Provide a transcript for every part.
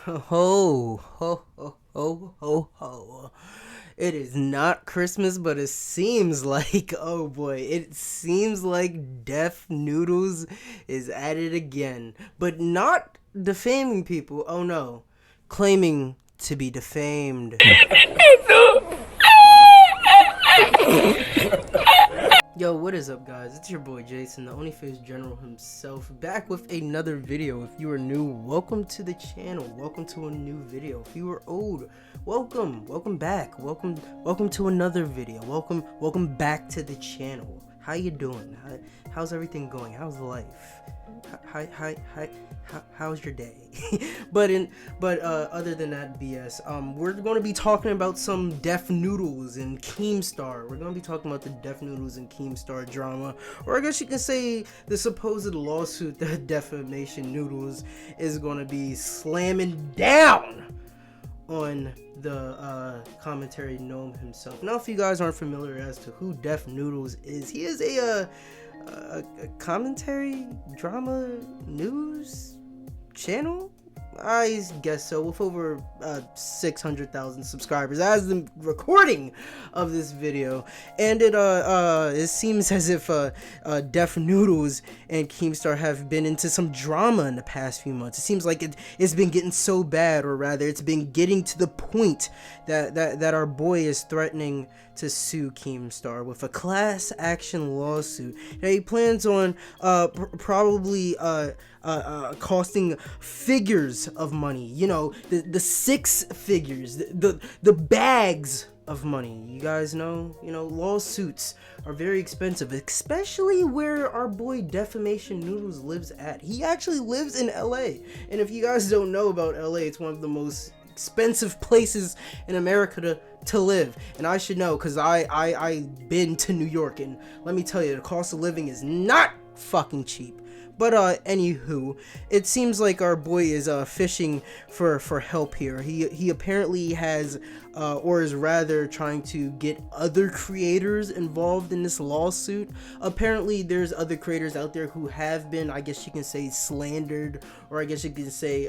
Ho, ho, ho, ho, ho, ho. It is not Christmas, but it seems like, oh boy, it seems like Def Noodles is at it again. But not defaming people, oh no. Claiming to be defamed. Yo, what is up, guys? It's your boy Jason, the OnlyFace General himself, back with another video. If you are new, welcome to the channel. Welcome to a new video. If you are old, welcome back. Welcome to another video. Welcome back to the channel. How you doing? How's everything going? How's life? How's your day? but other than that BS, we're going to be talking about some Def Noodles and Keemstar. We're going to be talking about the Def Noodles and Keemstar drama, or I guess you can say the supposed lawsuit that Defamation Noodles is going to be slamming down on the commentary gnome himself. Now, if you guys aren't familiar as to who Def Noodles is, he is a commentary drama news channel, I guess so, with over 600,000 subscribers as the recording of this video. And it seems as if Def Noodles and Keemstar have been into some drama in the past few months. It seems like it's been getting so bad, or rather it's been getting to the point that our boy is threatening to sue Keemstar with a class action lawsuit that he plans on probably costing figures of money. You know, the six figures, the bags of money. You guys know, lawsuits are very expensive, especially where our boy Defamation Noodles lives at. He actually lives in LA, and if you guys don't know about LA, it's one of the most expensive places in America to live. And I should know, because I've been to New York, and let me tell you, the cost of living is not fucking cheap. But anywho, it seems like our boy is fishing for help here. He apparently has or is rather trying to get other creators involved in this lawsuit. Apparently there's other creators out there who have been, I guess you can say, slandered, or I guess you can say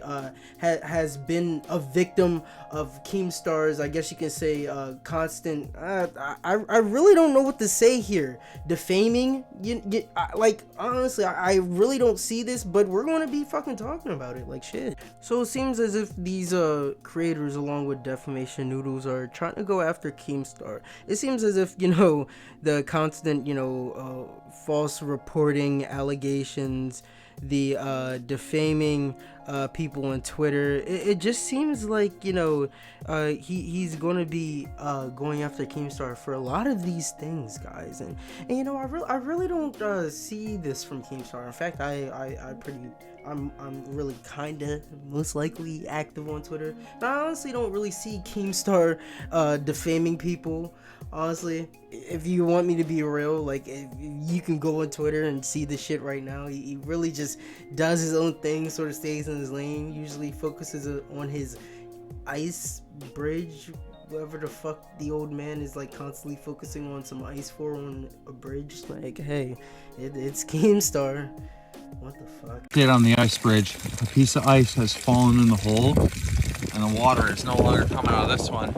has been a victim of Keemstar's, I guess you can say, constant I really don't know what to say here, defaming. Like, honestly, I really don't see this, but we're going to be fucking talking about it like shit. So it seems as if these creators, along with Defamation Noodles, are trying to go after Keemstar. It seems as if, the constant, false reporting, allegations, the defaming people on Twitter, it just seems like, he's going to be going after Keemstar for a lot of these things, guys. And I really don't see this from Keemstar. In fact, I'm really kinda most likely active on Twitter. And I honestly don't really see Keemstar defaming people. Honestly, if you want me to be real, like, if you can go on Twitter and see the shit right now. He really just does his own thing, sort of stays in his lane, usually focuses on his ice bridge, whatever the fuck the old man is, like, constantly focusing on some ice for on a bridge. Like, hey, it's Keemstar. What the fuck? Get on the ice bridge. A piece of ice has fallen in the hole, and the water is no longer coming out of this one.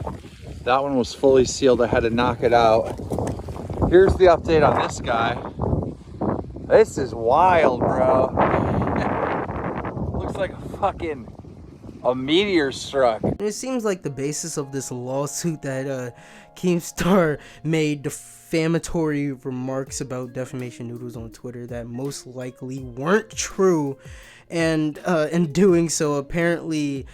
That one was fully sealed. I had to knock it out. Here's the update on this guy. This is wild, bro. Looks like a meteor struck. It seems like the basis of this lawsuit that Keemstar made defamatory remarks about Defamation Noodles on Twitter that most likely weren't true, and in doing so apparently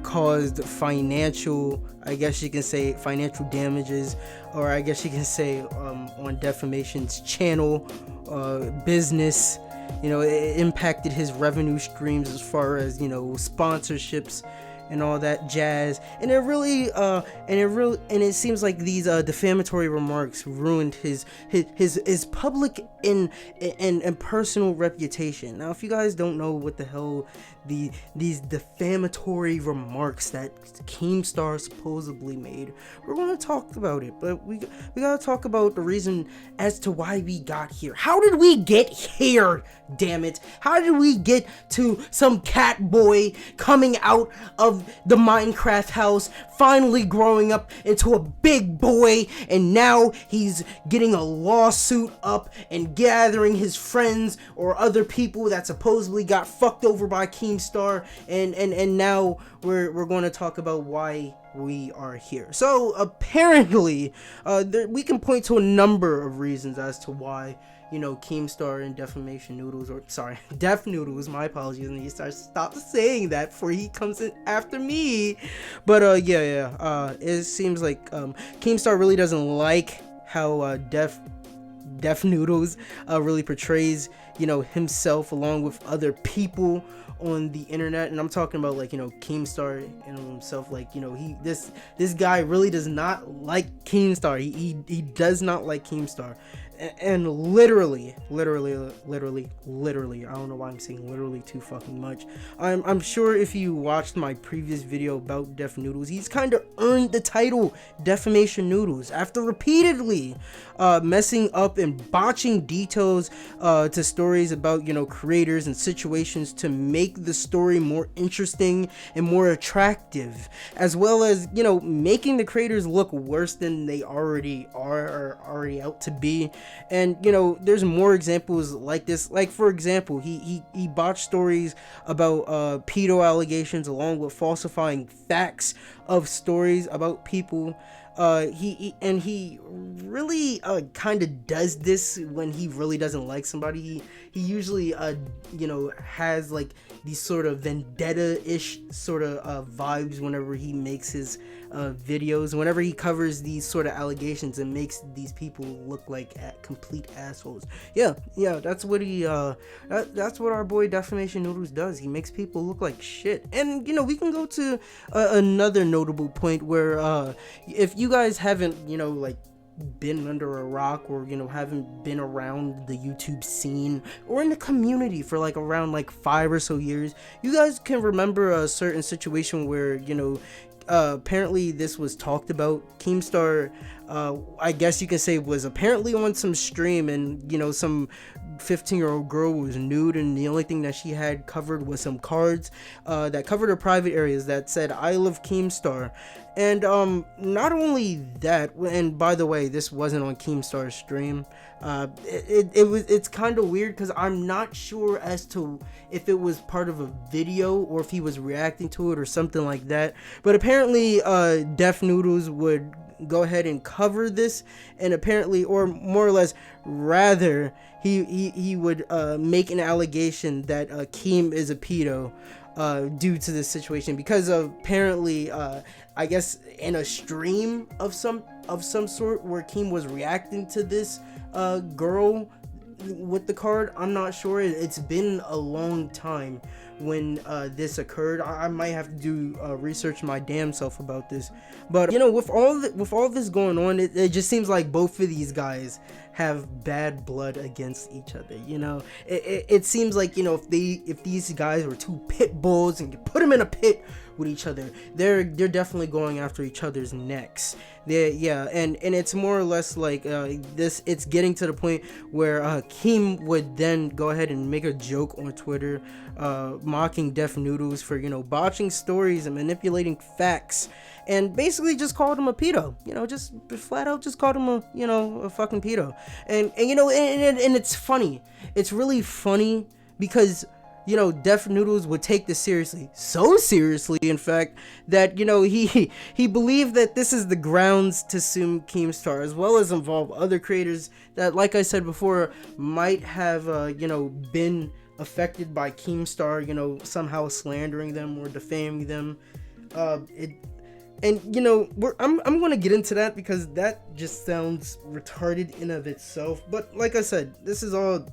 caused financial, I guess you can say, financial damages, or I guess you can say on Defamation's channel, business. It impacted his revenue streams as far as, sponsorships and all that jazz. And it seems like these defamatory remarks ruined his public and personal reputation. Now, if you guys don't know what the hell these defamatory remarks that Keemstar supposedly made, we're going to talk about it, but we gotta talk about the reason as to why we got here. How did we get here, damn it? How did we get to some cat boy coming out of the Minecraft house, finally growing up into a big boy, and now he's getting a lawsuit up and gathering his friends or other people that supposedly got fucked over by Keemstar, and now we're going to talk about why we are here. So apparently we can point to a number of reasons as to why, you know, Keemstar and Defamation Noodles, or sorry, Def Noodles, my apologies, and he starts stop saying that before he comes in after me. But it seems like Keemstar really doesn't like how Def Noodles really portrays, you know, himself along with other people on the internet. And I'm talking about, like, you know, Keemstar and himself, like, you know, this guy really does not like Keemstar. He does not like Keemstar. And literally, I don't know why I'm saying literally too fucking much. I'm sure if you watched my previous video about Def Noodles, he's kind of earned the title Defamation Noodles after repeatedly messing up and botching details to stories about, you know, creators and situations to make the story more interesting and more attractive, as well as, you know, making the creators look worse than they already are or already out to be. And, you know, there's more examples like this. Like, for example, he botched stories about pedo allegations along with falsifying facts of stories about people. He really kind of does this when he really doesn't like somebody. He usually you know, has like these sort of vendetta-ish sort of vibes whenever he makes his videos, whenever he covers these sort of allegations and makes these people look like complete assholes. Yeah, that's what that's what our boy Defamation Noodles does. He makes people look like shit. And, you know, we can go to another notable point where if you guys haven't, you know, like, been under a rock, or, you know, haven't been around the YouTube scene or in the community for like around like 5 or so years, you guys can remember a certain situation where, you know, apparently this was talked about. Keemstar, I guess you can say, was apparently on some stream, and, you know, some 15-year-old girl was nude, and the only thing that she had covered was some cards that covered her private areas that said "I love Keemstar." And not only that, and by the way, this wasn't on Keemstar's stream. It's kind of weird because I'm not sure as to if it was part of a video or if he was reacting to it or something like that. But apparently Def Noodles would go ahead and cover this, and apparently, or more or less rather, he would make an allegation that Keem is a pedo due to this situation, because apparently I guess in a stream of some sort where Keem was reacting to this girl with the card. I'm not sure. It's been a long time when this occurred. I might have to do research my damn self about this. But, you know, with all this going on, it just seems like both of these guys have bad blood against each other. You know, it seems like, you know, if these guys were two pit bulls and you put them in a pit with each other, they're definitely going after each other's necks. And it's more or less like it's getting to the point where Keem would then go ahead and make a joke on Twitter mocking Def Noodles for, you know, botching stories and manipulating facts, and basically just called him a pedo. You know, just flat out just called him a fucking pedo. And you know, and it's funny. It's really funny because, you know, Def Noodles would take this seriously. So seriously, in fact, that, you know, he believed that this is the grounds to sue Keemstar, as well as involve other creators that, like I said before, might have, you know, been affected by Keemstar, you know, somehow slandering them or defaming them. And, you know, I'm going to get into that because that just sounds retarded in of itself. But like I said, this is all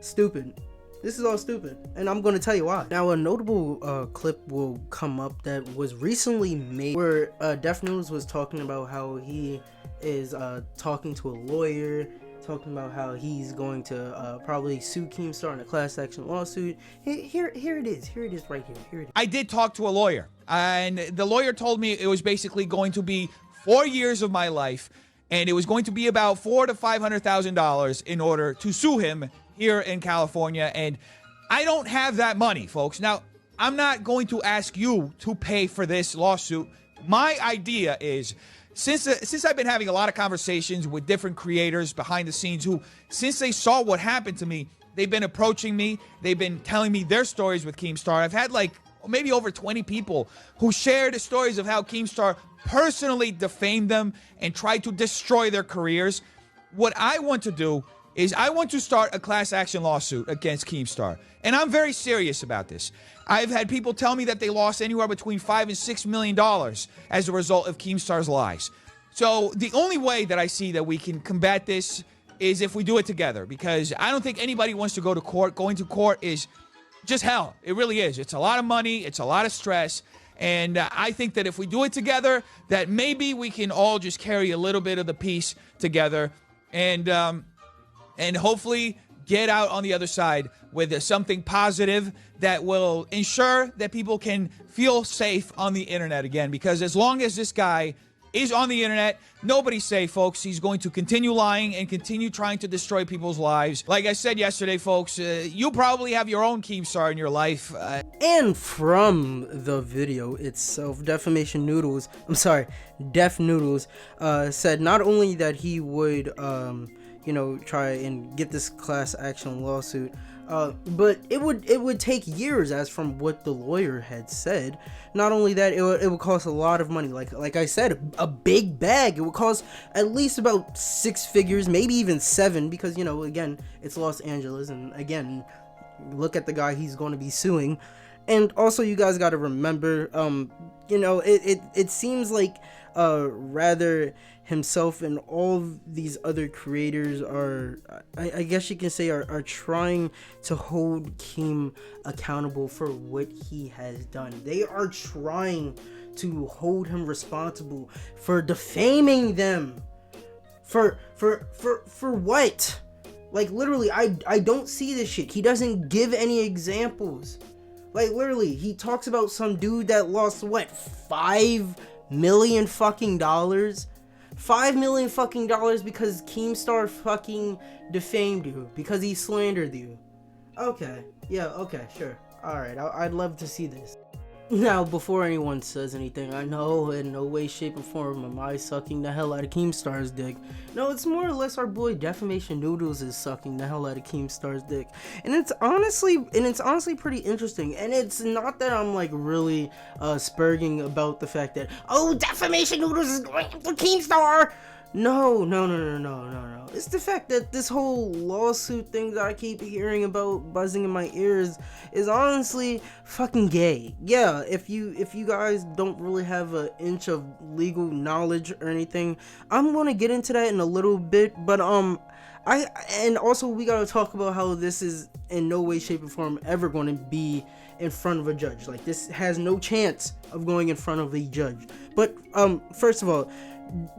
stupid. This is all stupid, and I'm going to tell you why. Now, a notable clip will come up that was recently made where Def Noodles was talking about how he is talking to a lawyer, talking about how he's going to probably sue Keemstar in a class action lawsuit. Here it is right here. I did talk to a lawyer, and the lawyer told me it was basically going to be 4 years of my life, and it was going to be about $400,000 to $500,000 in order to sue him here in California. And I don't have that money, folks. Now, I'm not going to ask you to pay for this lawsuit. My idea is, since I've been having a lot of conversations with different creators behind the scenes who, since they saw what happened to me, they've been approaching me. They've been telling me their stories with Keemstar. I've had like maybe over 20 people who shared stories of how Keemstar personally defamed them and tried to destroy their careers. What I want to do is I want to start a class action lawsuit against Keemstar. And I'm very serious about this. I've had people tell me that they lost anywhere between $5 and $6 million as a result of Keemstar's lies. So the only way that I see that we can combat this is if we do it together, because I don't think anybody wants to go to court. Going to court is just hell. It really is. It's a lot of money. It's a lot of stress. And I think that if we do it together, that maybe we can all just carry a little bit of the peace together and hopefully get out on the other side with something positive that will ensure that people can feel safe on the internet again. Because as long as this guy is on the internet, nobody's safe, folks. He's going to continue lying and continue trying to destroy people's lives. Like I said yesterday, folks, you probably have your own Keemstar in your life. And from the video itself, Def Noodles said not only that he would try and get this class action lawsuit, but it would take years, as from what the lawyer had said. Not only that, it would cost a lot of money. Like I said, a big bag. It would cost at least about 6 figures, maybe even 7, because again, it's Los Angeles, and again, look at the guy he's going to be suing. And also, you guys got to remember, it seems like rather himself and all these other creators are, I guess you can say, are trying to hold Keem accountable for what he has done. They are trying to hold him responsible for defaming them. For what? Like, literally, I don't see this shit. He doesn't give any examples. Like, literally, he talks about some dude that lost, what, $5 million fucking dollars? $5 million fucking dollars because Keemstar fucking defamed you, because he slandered you. Okay, yeah, okay, sure. Alright, I'd love to see this. Now, before anyone says anything, I know in no way, shape, or form am I sucking the hell out of Keemstar's dick. No, it's more or less our boy Defamation Noodles is sucking the hell out of Keemstar's dick. And it's honestly pretty interesting. And it's not that I'm like really spurging about the fact that, oh, Defamation Noodles is going for Keemstar. No. It's the fact that this whole lawsuit thing that I keep hearing about buzzing in my ears is honestly fucking gay. Yeah, if you guys don't really have an inch of legal knowledge or anything, I'm gonna get into that in a little bit. But and also we gotta talk about how this is in no way, shape, or form ever going to be in front of a judge. Like, this has no chance of going in front of a judge. But first of all,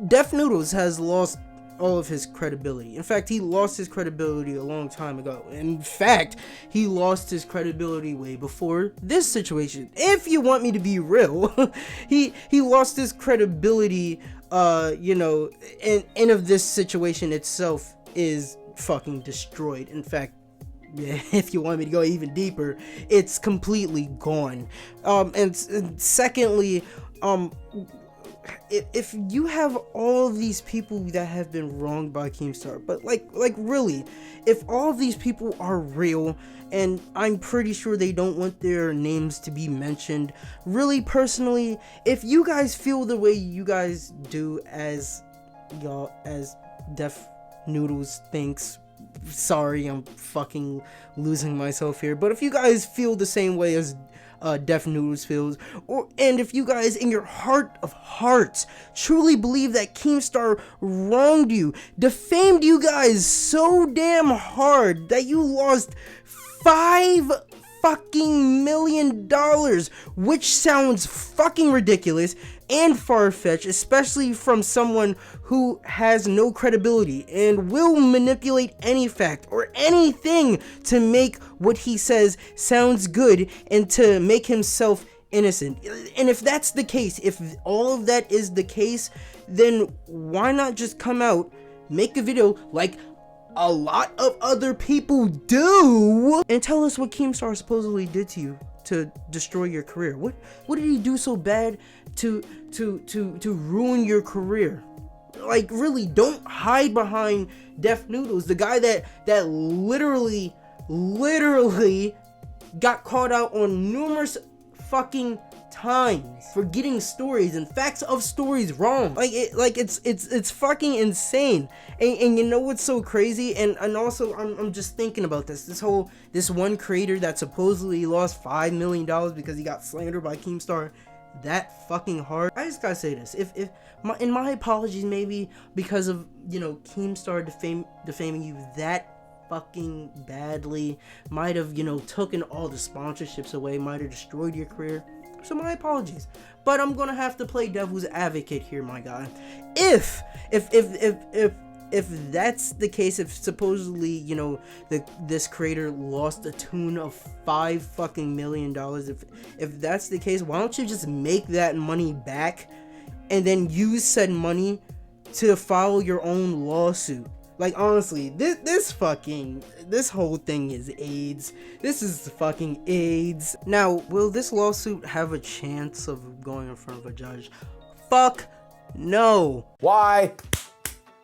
Def Noodles has lost all of his credibility. In fact, he lost his credibility a long time ago. In fact, he lost his credibility way before this situation. If you want me to be real, he lost his credibility, and of this situation itself is fucking destroyed. In fact, if you want me to go even deeper, it's completely gone. And secondly, if you have all of these people that have been wronged by Keemstar, but like really, if all of these people are real, and I'm pretty sure they don't want their names to be mentioned, really, personally, if you guys feel the way you guys do as Def Noodles thinks, sorry, I'm fucking losing myself here, but if you guys feel the same way as Def Noodles feels, and if you guys in your heart of hearts truly believe that Keemstar wronged you, defamed you guys so damn hard that you lost $5 million, which sounds fucking ridiculous and far-fetched, especially from someone who has no credibility and will manipulate any fact or anything to make what he says sounds good and to make himself innocent. And if that's the case, if all of that is the case, then why not just come out, make a video like a lot of other people do, and tell us what Keemstar supposedly did to you to destroy your career? What did he do so bad to ruin your career? Like, really, don't hide behind Def Noodles, the guy that literally got caught out on numerous fucking times for getting stories and facts of stories wrong. It's fucking insane. And you know what's so crazy? And also I'm just thinking about this one creator that supposedly lost $5 million because he got slandered by Keemstar that fucking hard. I just gotta say this, if my apologies, maybe because of, you know, Keemstar defaming you that fucking badly, might have, you know, taken all the sponsorships away, might have destroyed your career. So my apologies, but I'm gonna have to play devil's advocate here, my guy. If that's the case, if supposedly, you know, this creator lost a tune of $5 million, if that's the case, why don't you just make that money back and then use said money to file your own lawsuit? Like, honestly, this whole thing is AIDS. This is fucking AIDS. Now, will this lawsuit have a chance of going in front of a judge? Fuck no. Why?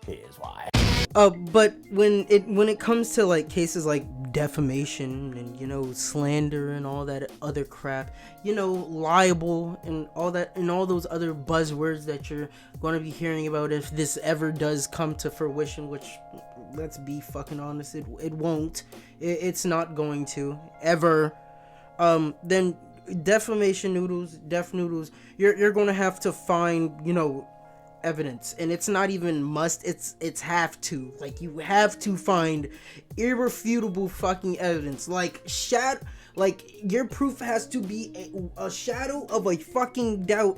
Here's why. But when it comes to like cases like defamation and, you know, slander and all that other crap, you know, libel and all that and all those other buzzwords that you're going to be hearing about, if this ever does come to fruition, which, let's be fucking honest, it won't. It's not going to ever. Then defamation Noodles, Def Noodles, you're going to have to find, you know, evidence, and it's not even must, it's have to, like, you have to find irrefutable fucking evidence, like your proof has to be a shadow of a fucking doubt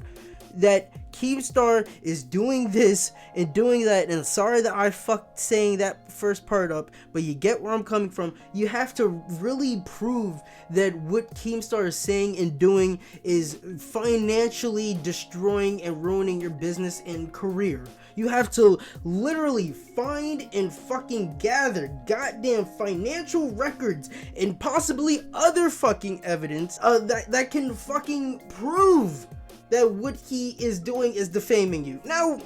that Keemstar is doing this and doing that. And sorry that I fucked saying that first part up, but you get where I'm coming from. You have to really prove that what Keemstar is saying and doing is financially destroying and ruining your business and career. You have to literally find and fucking gather goddamn financial records and possibly other fucking evidence that can fucking prove that what he is doing is defaming you. Now,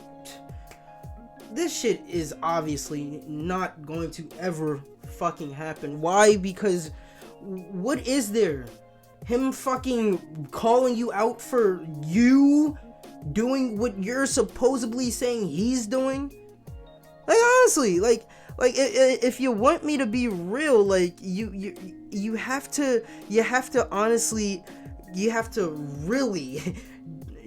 this shit is obviously not going to ever fucking happen. Why? Because what is there? Him fucking calling you out for you doing what you're supposedly saying he's doing? Like, honestly, like if you want me to be real, like, you have to honestly, you have to really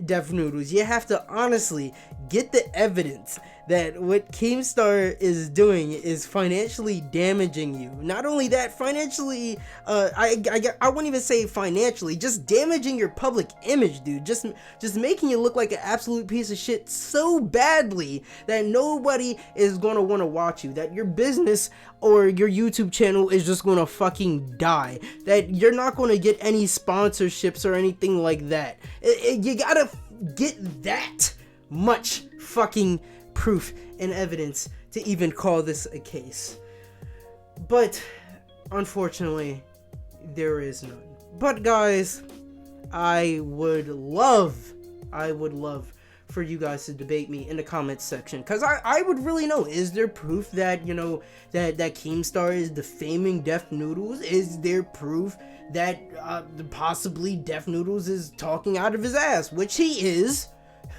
Def Noodles, you have to honestly get the evidence that what Keemstar is doing is financially damaging you. Not only that, financially, I wouldn't even say financially, just damaging your public image, dude. Just making you look like an absolute piece of shit so badly that nobody is gonna want to watch you, that your business or your YouTube channel is just gonna fucking die, that you're not gonna get any sponsorships or anything like that. You gotta get that much fucking proof and evidence to even call this a case. But unfortunately, there is none. But guys, I would love for you guys to debate me in the comments section, because I would really know, is there proof that, you know, that Keemstar is defaming Def Noodles? Is there proof that possibly Def Noodles is talking out of his ass, which he is?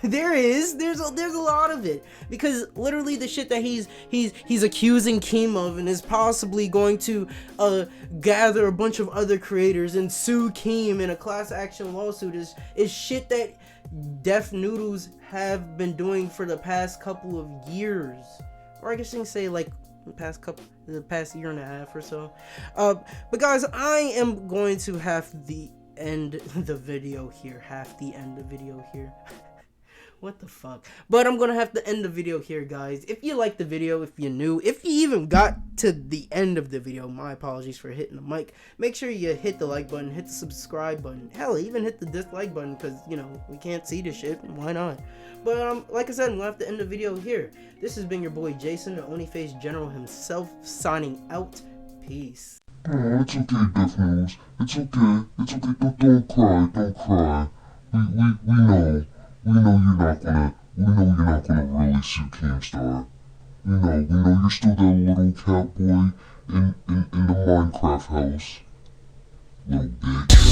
There's a lot of it, because literally the shit that he's accusing Keem of and is possibly going to gather a bunch of other creators and sue Keem in a class action lawsuit is shit that Def Noodles have been doing for the past couple of years, or I guess you can say like the the past year and a half or so. But guys, I am going to have the end the video here. What the fuck? But I'm gonna have to end the video here, guys. If you liked the video, if you're new, if you even got to the end of the video, my apologies for hitting the mic. Make sure you hit the like button, hit the subscribe button, hell, even hit the dislike button, because, you know, we can't see this shit, why not? But, like I said, I'm gonna have to end the video here. This has been your boy Jason, the Only-Faced General himself, signing out. Peace. Oh, it's okay, Death Noodles. It's okay. It's okay. Don't cry. Don't cry. We know. We know you're not gonna really sue Keemstar. We know you're still that little cat boy in the Minecraft house. Little bitch.